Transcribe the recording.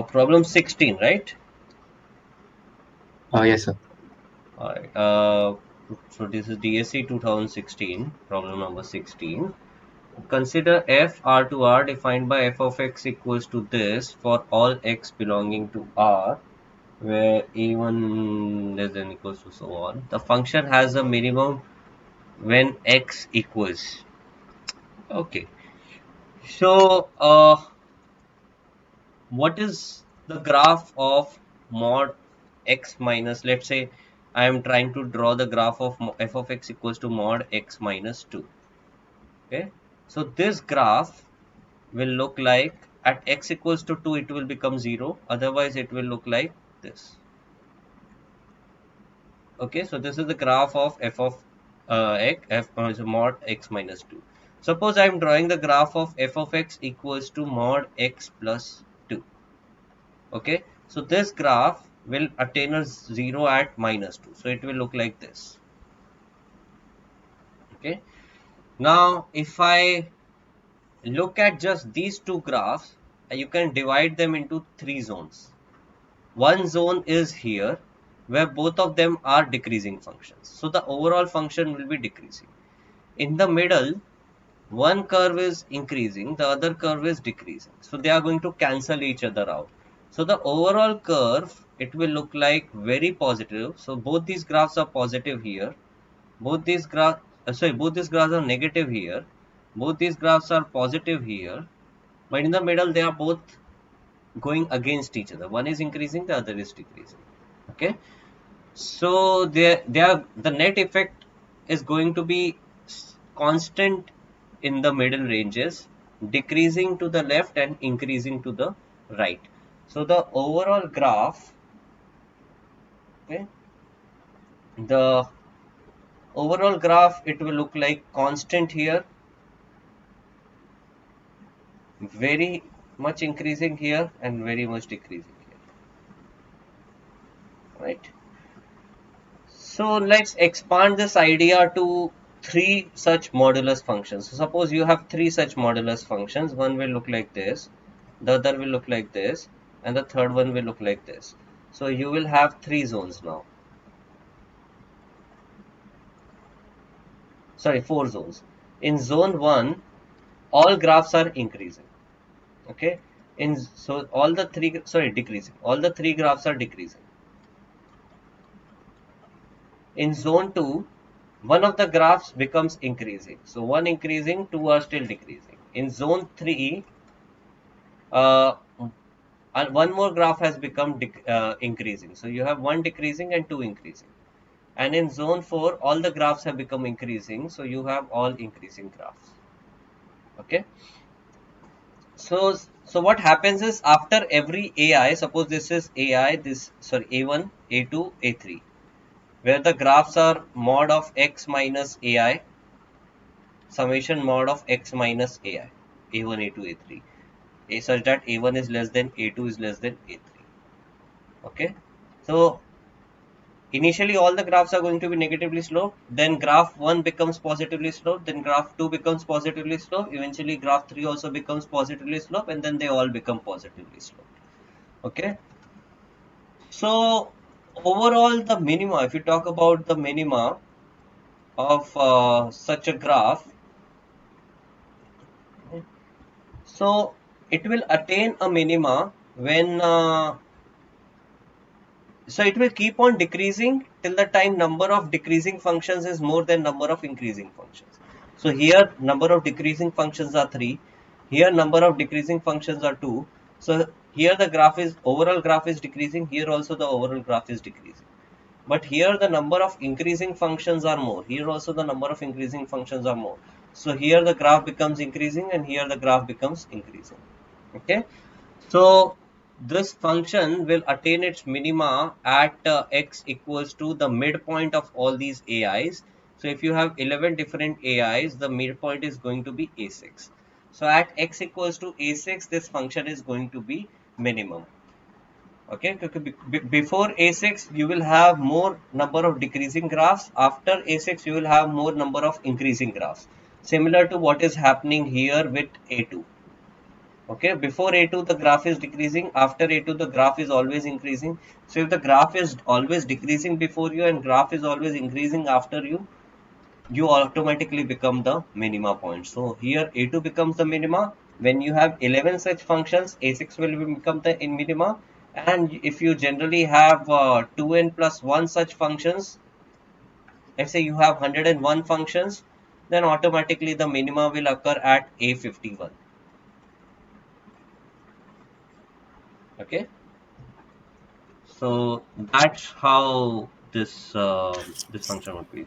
Problem 16, right? Yes, sir. Alright. So this is DSC 2016, problem number 16. Consider f R to R defined by f of x equals to this for all x belonging to R, where a1 less than equals to so on. The function has a minimum when x equals. Okay. So, what is the graph of mod x minus, let's say I am trying to draw the graph of f of x equals to mod x minus 2. Okay. So this graph will look like at x equals to 2 it will become 0, otherwise it will look like this. Okay, so this is the graph of f of x, so mod x minus 2. Suppose I am drawing the graph of f of x equals to mod x plus 2. Okay, so this graph will attain a 0 at minus 2, so it will look like this. Okay, now if I look at just these two graphs, you can divide them into three zones. One zone is here where both of them are decreasing functions, so the overall function will be decreasing. In the middle, one curve is increasing, the other curve is decreasing, so they are going to cancel each other out. So the overall curve, it will look like very positive. So both these graphs are positive here, both these graphs both these graphs are negative here, both these graphs are positive here, but in the middle they are both going against each other. One is increasing, the other is decreasing. Okay, so the net effect is going to be constant in the middle ranges, decreasing to the left and increasing to the right. So the overall graph, okay, the overall graph, it will look like constant here, very much increasing here, and very much decreasing here, right? So let's expand this idea to three such modulus functions. So suppose you have three such modulus functions. One will look like this, the other will look like this, and the third one will look like this. So you will have three zones now. Sorry, four zones. In zone 1, all graphs are increasing. Okay. So all the three, sorry, decreasing. All the three graphs are decreasing. In zone 2, one of the graphs becomes increasing. So one increasing, two are still decreasing. In zone 3, and one more graph has become increasing. So you have one decreasing and two increasing. And in zone 4, all the graphs have become increasing. So you have all increasing graphs. Okay. So what happens is after every AI, suppose this is AI, this, sorry, A1, A2, A3, where the graphs are mod of x minus AI, summation mod of x minus AI, A1, A2, A3, such that A1 is less than A2 is less than A3. Okay. So initially all the graphs are going to be negatively sloped, then graph 1 becomes positively sloped, then graph 2 becomes positively sloped, eventually graph 3 also becomes positively sloped, and then they all become positively sloped. Okay. So overall the minima, if you talk about the minima of such a graph, so it will attain a minima when so it will keep on decreasing till the time number of decreasing functions is more than number of increasing functions. So here number of decreasing functions are 3, here number of decreasing functions are 2. So here the graph is, overall graph is decreasing, here also the overall graph is decreasing. But here the number of increasing functions are more, here also the number of increasing functions are more. So here the graph becomes increasing and here the graph becomes increasing. Okay. So this function will attain its minima at x equals to the midpoint of all these AIs. So if you have 11 different AIs, the midpoint is going to be A6. So at x equals to A6, this function is going to be minimum. Okay, before A6, you will have more number of decreasing graphs. After A6, you will have more number of increasing graphs. Similar to what is happening here with A2. Okay, before A2 the graph is decreasing, after A2 the graph is always increasing. So if the graph is always decreasing before you and graph is always increasing after you, you automatically become the minima point. So here A2 becomes the minima. When you have 11 such functions, A6 will become the in minima. And if you generally have 2n plus 1 such functions, let's say you have 101 functions, then automatically the minima will occur at A51. Okay, so that's how this this function would be.